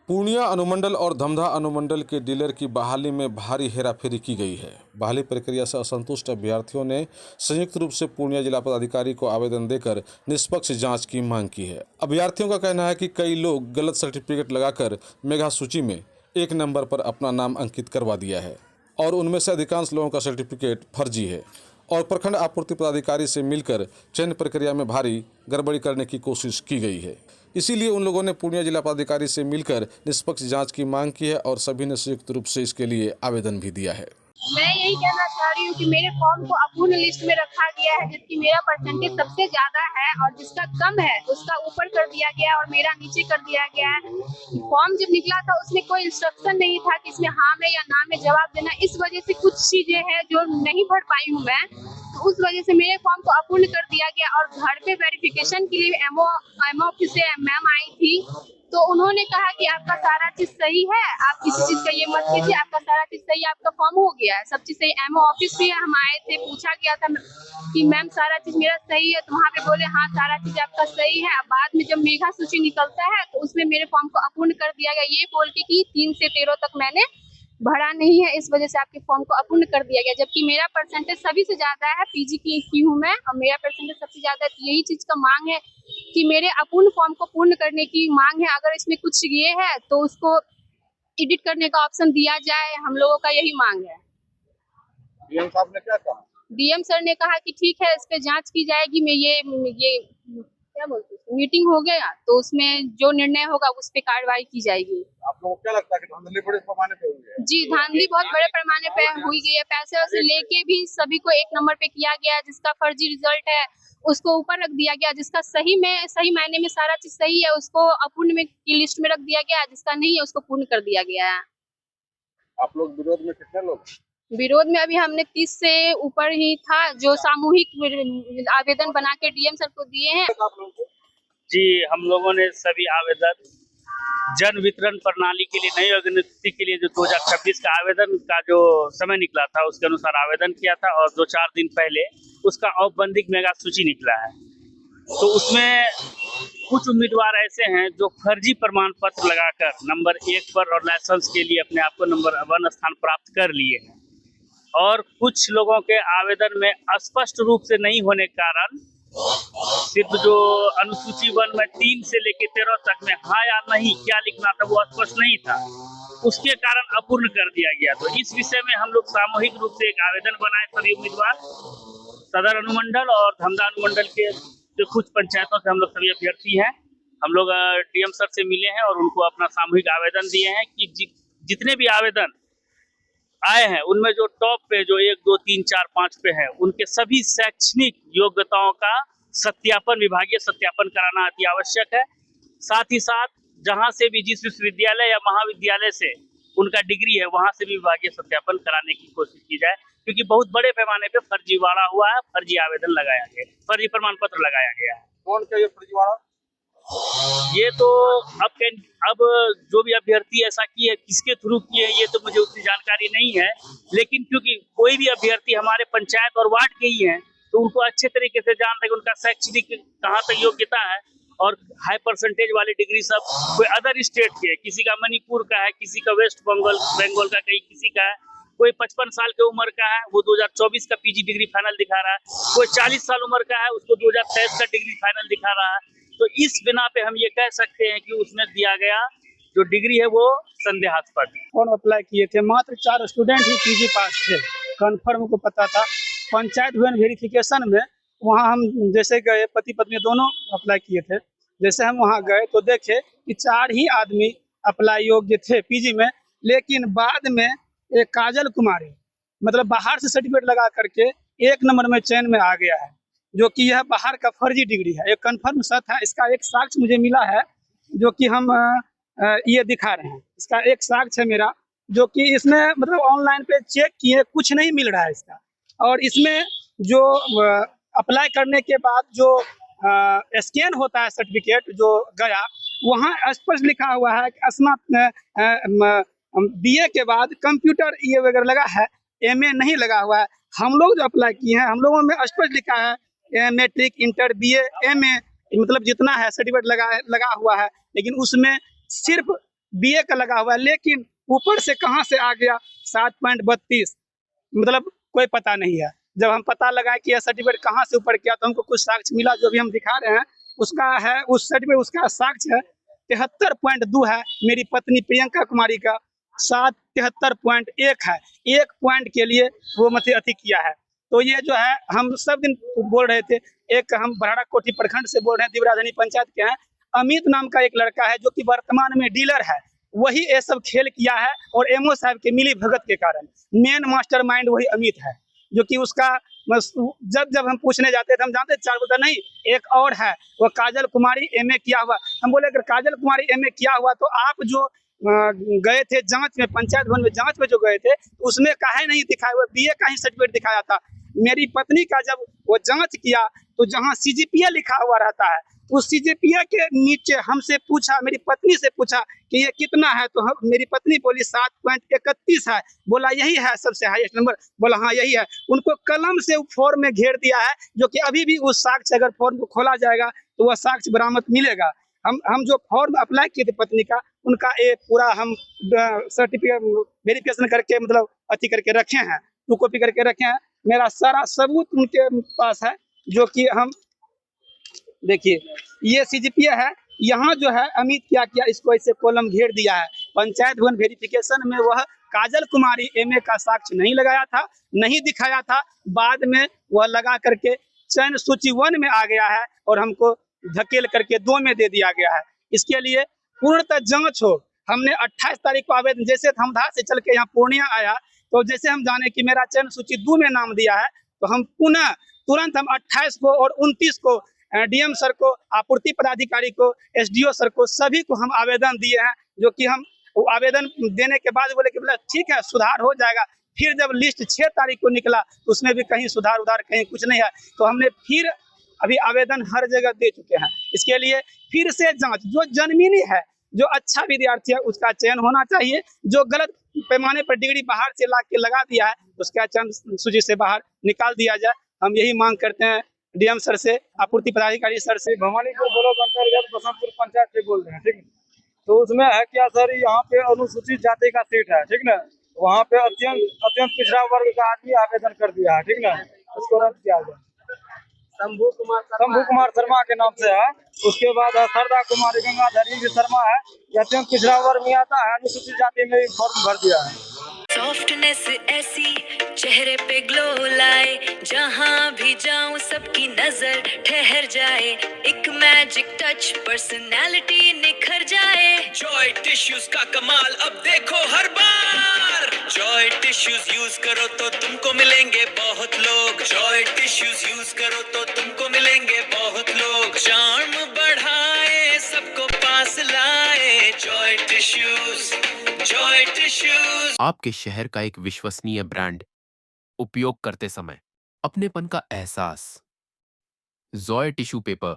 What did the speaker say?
पूर्णिया अनुमंडल और धमधा अनुमंडल के डीलर की बहाली में भारी हेराफेरी की गई है। बहाली प्रक्रिया से असंतुष्ट अभ्यर्थियों ने संयुक्त रूप से पूर्णिया जिला पदाधिकारी को आवेदन देकर निष्पक्ष जांच की मांग की है। अभ्यर्थियों का कहना है कि कई लोग गलत सर्टिफिकेट लगाकर मेगा सूची में 1 नंबर पर अपना नाम अंकित करवा दिया है और उनमें से अधिकांश लोगों का सर्टिफिकेट फर्जी है और प्रखंड आपूर्ति पदाधिकारी से मिलकर चयन प्रक्रिया में भारी गड़बड़ी करने की कोशिश की गई है। इसीलिए उन लोगों ने पूर्णिया जिला पदाधिकारी से मिलकर निष्पक्ष जांच की मांग की है और सभी ने संयुक्त रूप से इसके लिए आवेदन भी दिया है। मैं यही कहना चाह रही हूँ कि मेरे फॉर्म को अपूर्ण लिस्ट में रखा गया है, जबकि मेरा परसेंटेज सबसे ज्यादा है और जिसका कम है उसका ऊपर कर दिया गया और मेरा नीचे कर दिया गया है। फॉर्म जब निकला था उसमें कोई इंस्ट्रक्शन नहीं था कि इसमें हाँ में या ना में जवाब देना। इस वजह से कुछ चीजें हैं जो नहीं भर पाई हूँ मैं, तो उस वजह से मेरे फॉर्म को अपूर्ण कर दिया गया। और घर पे वेरिफिकेशन के लिए एमओ ऑफिस से मैम आई थी, तो उन्होंने कहा कि आपका सारा चीज सही है, आप किसी चीज का ये मत कीजिए, आपका सारा चीज सही है, आपका फॉर्म हो गया है, सब चीज सही। एमओ ऑफिस भी हम आए थे, पूछा गया था कि मैम सारा चीज मेरा सही है, तो वहाँ पे बोले हाँ सारा चीज आपका सही है। अब बाद में जब मेघा सूची निकलता है तो उसमें मेरे फॉर्म को अपूर्ण कर दिया गया, ये बोल के कि 3 से 13 तक मैंने भरा नहीं है, इस वजह से आपके फॉर्म को अपूर्ण कर दिया गया। जबकि मेरा परसेंटेज सभी से ज्यादा है, पीजी की हूँ मैं और मेरा परसेंटेज सबसे ज्यादा है। यही चीज का मांग है कि मेरे अपूर्ण फॉर्म को पूर्ण करने की मांग है। अगर इसमें कुछ ये है तो उसको एडिट करने का ऑप्शन दिया जाए, हम लोगों का यही मांग है। डीएम साहब ने क्या कहा? डीएम सर ने कहा कि ठीक है, इस पे जांच की जाएगी। मैं ये क्या बोलते हैं, मीटिंग हो गया तो उसमें जो निर्णय होगा उस पे कार्रवाई की जाएगी। आप लोगों को क्या लगता है कि धांधली बड़े पैमाने पे हुई है? जी, धांधली बहुत बड़े पैमाने पे हुई गई है। पैसे वैसे लेके भी सभी को 1 नंबर पे किया गया। जिसका फर्जी रिजल्ट है उसको ऊपर रख दिया गया, जिसका सही मायने में सारा चीज सही है उसको अपूर्ण में की लिस्ट में रख दिया गया, जिसका नहीं है उसको पूर्ण कर दिया गया है। आप लोग विरोध में कितने लोग? विरोध में अभी हमने 30 से ऊपर ही था, जो सामूहिक आवेदन बना के डीएम सर को दिए हैं। जी, हम लोगों ने सभी आवेदन जन वितरण प्रणाली के लिए नई नियुक्ति के लिए जो 2026 का आवेदन का जो समय निकला था उसके अनुसार आवेदन किया था और 2-4 दिन पहले उसका औपबंधिक मेगा सूची निकला है। तो उसमें कुछ उम्मीदवार ऐसे हैं जो फर्जी प्रमाण पत्र लगाकर नंबर 1 पर और लाइसेंस के लिए अपने आप को नंबर 1 स्थान प्राप्त कर लिए हैं और कुछ लोगों के आवेदन में स्पष्ट रूप से नहीं होने के कारण सिर्फ जो अनुसूची 1 में 3 से लेकर 13 तक में हाँ या नहीं क्या लिखना था वो स्पष्ट नहीं था, उसके कारण अपूर्ण कर दिया गया। तो इस विषय में हम लोग सामूहिक रूप से एक आवेदन बनाए, सभी उम्मीदवार सदर अनुमंडल और धमधा अनुमंडल के जो कुछ पंचायतों से हम लोग सभी अभ्यर्थी हैं। हम लोग डीएम सर से मिले हैं और उनको अपना सामूहिक आवेदन दिए हैं कि जितने भी आवेदन आए हैं उनमें जो टॉप पे जो 1, 2, 3, 4, 5 पे है उनके सभी शैक्षणिक योग्यताओं का सत्यापन, विभागीय सत्यापन कराना अति आवश्यक है। साथ ही साथ जहां से भी जिस विश्वविद्यालय या महाविद्यालय से उनका डिग्री है वहां से भी विभागीय सत्यापन कराने की कोशिश की जाए, क्योंकि बहुत बड़े पैमाने पे फर्जीवाड़ा हुआ है, फर्जी आवेदन लगाया गया, फर्जी प्रमाण पत्र लगाया गया है। कौन का ये फर्जीवाड़ा? ये तो अब जो भी अभ्यर्थी ऐसा किए, किसके थ्रू किए ये तो मुझे उतनी जानकारी नहीं है, लेकिन क्योंकि कोई भी अभ्यर्थी हमारे पंचायत और वार्ड के ही हैं तो उनको अच्छे तरीके से जान रहे उनका शैक्षणिक कहाँ तक योग्यता है और हाई परसेंटेज वाली डिग्री सब कोई अदर स्टेट के, किसी का मणिपुर का है, किसी का वेस्ट बंगाल का, कहीं किसी का है, कोई 55 साल की उम्र का है वो 2024 का पीजी डिग्री फाइनल दिखा रहा है, कोई 40 साल उम्र का है उसको 2023 का डिग्री फाइनल दिखा रहा है। तो इस बिना पे हम ये कह सकते हैं कि उसमें दिया गया जो डिग्री है वो संदेहास्पद है। फॉर्म अप्लाई किए थे, मात्र 4 स्टूडेंट ही पीजी पास थे, कन्फर्म को पता था। पंचायत भवन वेरिफिकेशन में वहाँ हम जैसे गए, पति पत्नी दोनों अप्लाई किए थे, जैसे हम वहाँ गए तो देखे कि 4 ही आदमी अप्लाई योग्य थे पीजी में, लेकिन बाद में एक काजल कुमारी मतलब बाहर से सर्टिफिकेट लगा करके 1 नंबर में चयन में आ गया है, जो कि यह बाहर का फर्जी डिग्री है। एक कन्फर्म सत्य है, इसका एक साक्ष्य मुझे मिला है जो कि हम ये दिखा रहे हैं। इसका एक साक्ष्य है मेरा, जो कि इसमें मतलब ऑनलाइन पे चेक किए, कुछ नहीं मिल रहा है इसका। और इसमें जो अप्लाई करने के बाद जो स्कैन होता है सर्टिफिकेट जो गया, वहाँ स्पष्ट लिखा हुआ है कि स्नातक BA के बाद कंप्यूटर ये वगैरह लगा है, MA नहीं लगा हुआ है। हम लोग जो अप्लाई किए हैं हम लोगों में स्पष्ट लिखा है मैट्रिक, इंटर, BA, MA मतलब जितना है सर्टिफिकेट लगा हुआ है, लेकिन उसमें सिर्फ बीए का लगा हुआ है, लेकिन ऊपर से कहाँ से आ गया 7.32, मतलब कोई पता नहीं है। जब हम पता लगाए कि यह सर्टिफिकेट कहाँ से ऊपर किया तो हमको कुछ साक्ष्य मिला, जो भी हम दिखा रहे हैं उसका है, उस सर्टिफिकेट उसका साक्ष्य है 73.2 है, मेरी पत्नी प्रियंका कुमारी का 73.1 है। 1 पॉइंट के लिए वो मतलब अति किया है। तो ये जो है हम सब दिन बोल रहे थे, एक हम बराड़ा कोठी प्रखंड से बोल रहे हैं, दिवराधनी पंचायत के हैं, अमित नाम का एक लड़का है जो कि वर्तमान में डीलर है, वही ये सब खेल किया है और एमओ साहब के मिली भगत के कारण मेन मास्टरमाइंड वही अमित है, जो कि उसका जब हम पूछने जाते थे हम जानते थे 4 बोलता नहीं एक और है वो काजल कुमारी एमए किया हुआ। हम बोले अगर काजल कुमारी एमए किया हुआ तो आप जो गए थे जांच में, पंचायत भवन में जांच में जो गए थे उसमें काहे नहीं दिखाया हुआ, बीए का ही सर्टिफिकेट दिखाया था। मेरी पत्नी का जब वो जांच किया तो जहां सीजीपीए लिखा हुआ रहता है उस सीजीपीए के नीचे हमसे पूछा, मेरी पत्नी से पूछा कि ये कितना है, तो मेरी पत्नी बोली 7.31 है। बोला यही है सबसे हाईएस्ट नंबर, बोला हाँ यही है। उनको कलम से फॉर्म में घेर दिया है, जो कि अभी भी उस साक्ष्य अगर फॉर्म को खोला जाएगा तो वह साक्ष्य बरामद मिलेगा। हम जो फॉर्म अप्लाई किए थे पत्नी का, उनका ये पूरा हम सर्टिफिकेट वेरिफिकेशन करके मतलब अति करके रखे हैं, 2 कॉपी करके रखे हैं। मेरा सारा सबूत उनके पास है, जो कि हम देखिए ये सीजीपीए है। यहाँ जो है अमित क्या किया, इसको ऐसे कॉलम घेर दिया है। पंचायत भवन वेरिफिकेशन में वह काजल कुमारी एमए का साक्ष्य नहीं लगाया था, नहीं दिखाया था, बाद में वह लगा करके चयन सूची 1 में आ गया है और हमको धकेल करके 2 में दे दिया गया है। इसके लिए पूर्णतः जांच हो। हमने 28 तारीख को आवेदन, जैसे धमधा से चल के यहाँ पूर्णिया आया तो जैसे हम जाने कि मेरा चयन सूची 2 में नाम दिया है, तो हम पुनः तुरंत हम 28 को और 29 को डीएम सर को, आपूर्ति पदाधिकारी को, एसडीओ सर को, सभी को हम आवेदन दिए हैं, जो कि हम आवेदन देने के बाद बोले कि बोला ठीक है सुधार हो जाएगा। फिर जब लिस्ट 6 तारीख को निकला तो उसमें भी कहीं सुधार उधार कहीं कुछ नहीं है, तो हमने फिर अभी आवेदन हर जगह दे चुके हैं। इसके लिए फिर से जांच, जो जन्मीनी है, जो अच्छा विद्यार्थी है उसका चयन होना चाहिए, जो गलत पैमाने पर डिग्री बाहर से ला के लगा दिया है उसका चयन सूची से बाहर निकाल दिया जाए। हम यही मांग करते हैं डीएम सर से, आपूर्ति पदाधिकारी सर से। भवानीपुर ब्लॉक अंतर्गत बसंतपुर पंचायत से बोल रहे हैं, ठीक है। तो उसमें है क्या सर, यहाँ पे अनुसूचित जाति का सीट है, ठीक ना, वहाँ पे अत्यंत पिछड़ा वर्ग का आदमी आवेदन कर दिया है, ठीक ना, उसको रद्द किया गया। शंभू कुमार शर्मा के नाम से है। उसके बाद सरदा कुमारी गंगाधरी भी शर्मा है, ये अत्यंत पिछड़ा वर्ग में आता है, अनुसूचित जाति में फॉर्म भर दिया है। सॉफ्टनेस ऐसी चेहरे पे ग्लो लाए, जहाँ भी जाऊं सबकी नजर ठहर जाए, एक मैजिक टच पर्सनालिटी निखर जाए। जॉय टिश्यूज का कमाल अब देखो हर बार, जॉय टिश्यूज यूज करो तो तुमको मिलेंगे बहुत लोग, जॉय टिश्यूज यूज करो तो तुमको मिलेंगे बहुत लोग, चार्म बढ़ाए सबको पास लाए, जॉय टिश्यूज, जॉय टिश्यूज। आपके शहर का एक विश्वसनीय ब्रांड, उपयोग करते समय अपनेपन का एहसास। Joy tissue paper